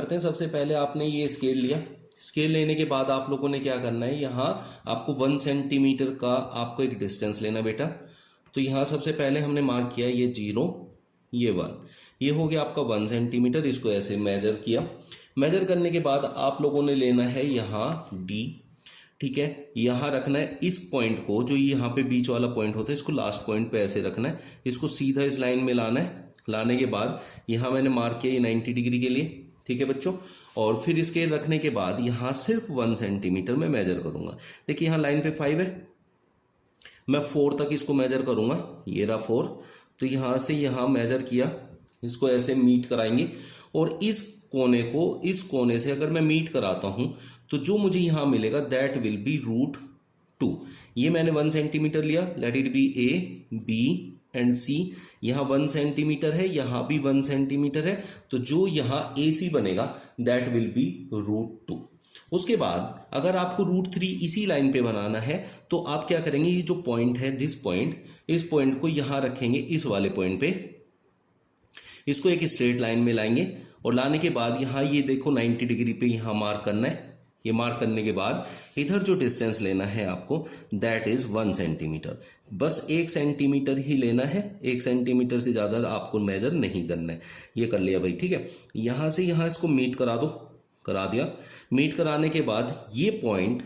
करते हैं। सबसे पहले आपने ये स्केल लिया, स्केल लेने के बाद आप लोगों ने क्या करना है, यहाँ आपको 1 सेंटीमीटर का आपको एक डिस्टेंस लेना बेटा। तो यहाँ सबसे पहले हमने मार्क किया ये 0, ये 1, ये हो गया आपका 1 सेंटीमीटर। इसको ऐसे मेजर किया। मेजर करने के बाद आप लोगों ने लेना है यहाँ D, ठीक है। यहाँ रखना है इस पॉइंट को, जो यहाँ पे बीच वाला पॉइंट होता है, इसको लास्ट पॉइंट पे ऐसे रखना है। इसको सीधा इस लाइन में लाना है। लाने के बाद यहाँ मैंने मार्क किया ये 90 डिग्री के लिए, ठीक है बच्चों। और फिर स्केल रखने के बाद यहाँ सिर्फ 1 सेंटीमीटर में मेजर करूंगा। देखिए यहाँ लाइन पे 5 है, मैं 4 तक इसको मेजर करूंगा। ये रहा 4, तो यहाँ से यहाँ मेजर किया, इसको ऐसे मीट कराएंगे। और इस कोने को इस कोने से अगर मैं मीट कराता हूं तो जो मुझे यहाँ मिलेगा दैट विल बी √2। ये मैंने 1 सेंटीमीटर लिया, let it be A, B and C। यहाँ 1 सेंटीमीटर है, यहाँ भी 1 सेंटीमीटर है, तो जो यहाँ AC बनेगा दैट विल बी √2। उसके बाद अगर आपको √3 इसी लाइन पे बनाना है तो आप क्या करेंगे, ये जो पॉइंट है दिस पॉइंट, इस पॉइंट को यहाँ रखेंगे इस वाले पॉइंट पे, इसको एक स्ट्रेट लाइन में लाएंगे। और लाने के बाद यहाँ ये देखो 90 डिग्री पे यहाँ मार्क करना है। ये मार्क करने के बाद इधर जो डिस्टेंस लेना है आपको दैट इज 1 सेंटीमीटर। बस 1 सेंटीमीटर ही लेना है, 1 सेंटीमीटर से ज़्यादा आपको मेजर नहीं करना है। ये कर लिया भाई, ठीक है। यहाँ से यहाँ इसको मीट करा दो, करा दिया। मीट कराने के बाद ये पॉइंट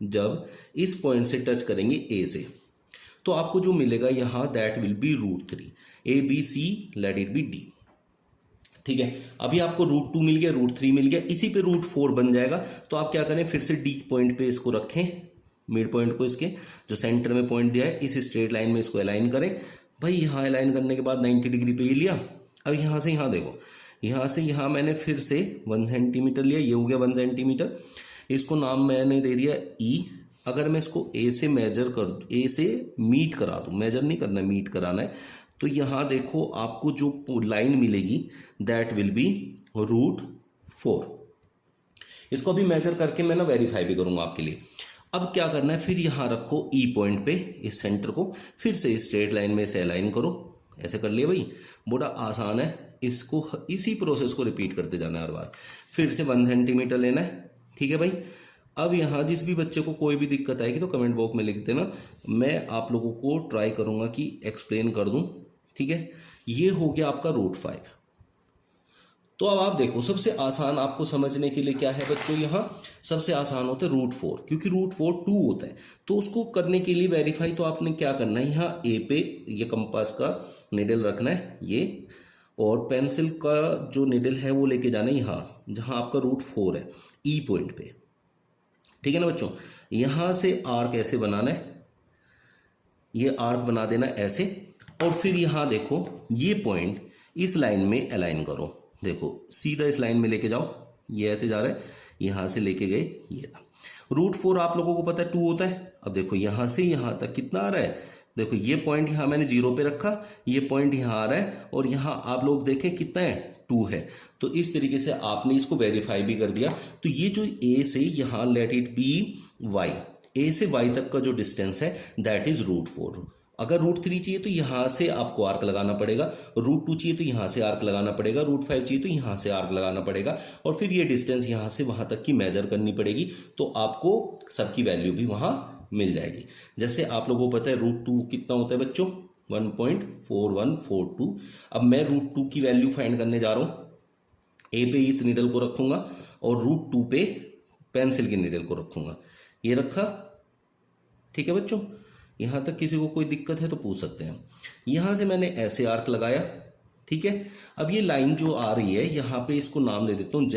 जब इस पॉइंट से टच करेंगे A से, तो आपको जो मिलेगा यहाँ that will be √3। ABC let it be D, ठीक है। अभी आपको √2 मिल गया, √3 मिल गया, इसी पे √4 बन जाएगा। तो आप क्या करें, फिर से D पॉइंट पे इसको रखें, मिड पॉइंट को इसके जो सेंटर में पॉइंट दिया है इस स्ट्रेट लाइन में इसको अलाइन करें। भाई यहाँ अलाइन करने के बाद 90 डिग्री पे ये लिया। अब यहाँ से यहाँ देखो, यहाँ से यहाँ मैंने फिर से 1 सेंटीमीटर लिया, ये हो गया 1 सेंटीमीटर। इसको नाम मैंने दे दिया E। अगर मैं इसको A से मेजर कर, A से मीट करा दूँ, मेजर नहीं करना, मीट कराना है, तो यहाँ देखो आपको जो लाइन मिलेगी दैट विल बी √4। इसको अभी मेजर करके मैं ना वेरीफाई भी करूँगा आपके लिए। अब क्या करना है, फिर यहाँ रखो E पॉइंट पे इस सेंटर को, फिर से स्ट्रेट लाइन में से अलाइन करो। ऐसे कर लिया भाई, बड़ा आसान है। इसको इसी प्रोसेस को रिपीट करते जाना है हर बार। फिर से 1 सेंटीमीटर लेना है, ठीक है भाई। अब यहाँ जिस भी बच्चे को कोई भी दिक्कत आएगी तो कमेंट बॉक्स में लिख देना, मैं आप लोगों को ट्राई करूँगा कि एक्सप्लेन कर दूँ, ठीक है। ये हो गया आपका √5। तो अब आप देखो सबसे आसान आपको समझने के लिए क्या है बच्चों, यहाँ सबसे आसान होता है √4, क्योंकि √4 2 होता है। तो उसको करने के लिए वेरीफाई तो आपने क्या करना है, यहाँ A पे ये कंपास का निडल रखना है ये, और पेंसिल का जो निडल है वो लेके जाना है यहाँ जहाँ आपका √4 है E पॉइंट पे, ठीक है ना बच्चों। यहाँ से आर्क ऐसे बनाना है, ये आर्क बना देना ऐसे। और फिर यहाँ देखो ये पॉइंट इस लाइन में अलाइन करो, देखो सीधा इस लाइन में लेके जाओ, ये ऐसे जा रहा है, यहाँ से लेके गए ये। √4 आप लोगों को पता है 2 होता है। अब देखो यहाँ से यहाँ तक कितना आ रहा है, देखो ये पॉइंट यहाँ मैंने 0 पे रखा, ये पॉइंट यहाँ आ रहा है, और यहाँ आप लोग देखें कितना है 2 है। तो इस तरीके से आपने इसको वेरीफाई भी कर दिया। तो ये जो A से यहाँ let it be Y, A से Y तक का जो डिस्टेंस है दैट इज √4। अगर √3 चाहिए तो यहाँ से आपको आर्क लगाना पड़ेगा, √2 चाहिए तो यहाँ से आर्क लगाना पड़ेगा, √5 चाहिए तो यहाँ से आर्क लगाना पड़ेगा, और फिर ये डिस्टेंस यहाँ से वहाँ तक की मेजर करनी पड़ेगी। तो आपको सबकी वैल्यू भी वहाँ मिल जाएगी। जैसे आप लोगों को पता है √2 कितना होता है बच्चों, 1.4142। अब मैं √2 की वैल्यू फाइंड करने जा रहा हूँ। A पे इस निडल को रखूँगा और √2 पे पेंसिल की निडल को रखूँगा, ये रखा, ठीक है बच्चों। यहाँ तक किसी को कोई दिक्कत है तो पूछ सकते हैं। यहाँ से मैंने ऐसे आर्क लगाया, ठीक है। अब ये लाइन जो आ रही है यहाँ पे इसको नाम दे देता हूँ Z।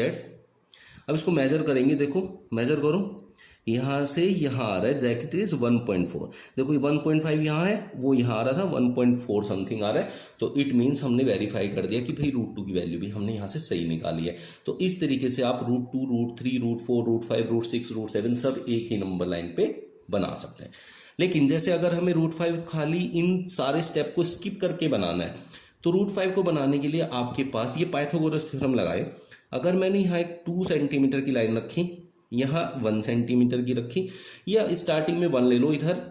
अब इसको मेजर करेंगे, देखो मेजर करो, यहाँ से यहाँ आ रहा है दैट इज 1.4। देखो 1.5 यहाँ है, वो यहाँ आ रहा था 1.4 समथिंग आ रहा है। तो इट मीन्स हमने वेरीफाई कर दिया कि भाई √2 की वैल्यू भी हमने यहाँ से सही निकाली है। तो इस तरीके से आप √2, √3, √4, √5, √6, √7 सब एक ही नंबर लाइन पे बना सकते हैं। लेकिन जैसे अगर हमें √5 खाली इन सारे स्टेप को स्किप करके बनाना है, तो √5 को बनाने के लिए आपके पास ये पाइथागोरस थ्योरम लगाए। अगर मैंने यहाँ एक 2 सेंटीमीटर की लाइन रखी, यहाँ 1 सेंटीमीटर की रखी, या स्टार्टिंग में 1 ले लो इधर,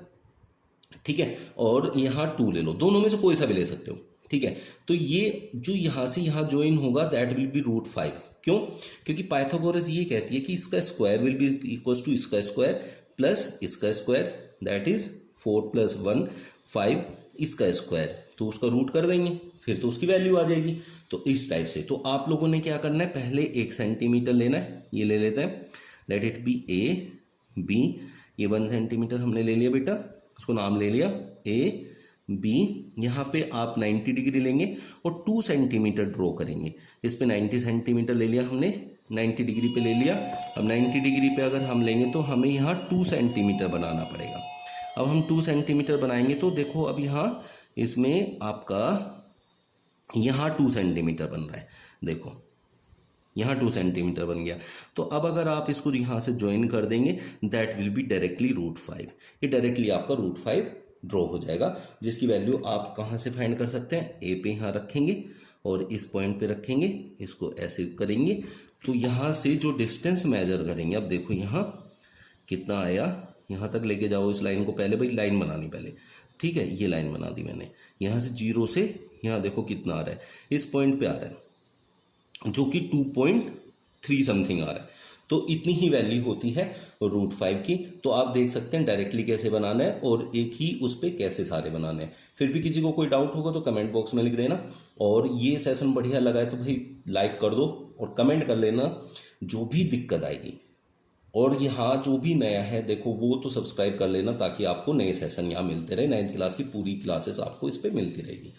ठीक है, और यहाँ 2 ले लो, दोनों में से कोई सा भी ले सकते हो, ठीक है। तो ये जो यहाँ से यहाँ ज्वाइन होगा दैट विल बी √5। क्यों? क्योंकि पाइथागोरस ये कहती है कि इसका square will be equals to इसका स्क्वायर प्लस इसका स्क्वायर, दैट इज 4 + 1 5 इसका स्क्वायर, तो उसका रूट कर देंगे फिर तो उसकी वैल्यू आ जाएगी। तो इस टाइप से तो आप लोगों ने क्या करना है, पहले 1 सेंटीमीटर लेना है, ये ले लेते हैं, let it be A B, ये 1 सेंटीमीटर हमने ले लिया बेटा, उसको नाम ले लिया A B। यहाँ पे आप 90 डिग्री लेंगे और 2 सेंटीमीटर ड्रॉ करेंगे। इस पे 90 सेंटीमीटर ले लिया हमने, 90 डिग्री पे ले लिया। अब 90 डिग्री पे अगर हम लेंगे तो हमें यहाँ 2 सेंटीमीटर बनाना पड़ेगा। अब हम 2 सेंटीमीटर बनाएंगे तो देखो अब यहाँ इसमें आपका यहाँ 2 सेंटीमीटर बन रहा है, देखो यहाँ 2 सेंटीमीटर बन गया। तो अब अगर आप इसको यहाँ से ज्वाइन कर देंगे दैट विल बी डायरेक्टली √5, ये डायरेक्टली आपका √5 ड्रॉ हो जाएगा, जिसकी वैल्यू आप कहाँ से फाइंड कर सकते हैं, ए पे यहाँ रखेंगे और इस पॉइंट पे रखेंगे, इसको ऐसे करेंगे तो यहाँ से जो डिस्टेंस मेजर करेंगे, अब देखो यहाँ कितना आया, यहाँ तक लेके जाओ इस लाइन को, पहले भाई लाइन बनानी पहले, ठीक है, ये लाइन बना दी मैंने, यहाँ से 0 से यहाँ देखो कितना आ रहा है, इस पॉइंट पे आ रहा है जो कि 2.3 समथिंग आ रहा है। तो इतनी ही वैल्यू होती है √5 की। तो आप देख सकते हैं डायरेक्टली कैसे बनाना है और एक ही उस पर कैसे सारे बनाने हैं। फिर भी किसी को कोई डाउट होगा तो कमेंट बॉक्स में लिख देना। और ये सेशन बढ़िया लगा है तो भाई लाइक कर दो और कमेंट कर लेना जो भी दिक्कत आएगी। और यहाँ जो भी नया है देखो वो तो सब्सक्राइब कर लेना ताकि आपको नए सेशन यहाँ मिलते रहे। 9th क्लास की पूरी क्लासेस आपको इस पर मिलती रहेगी।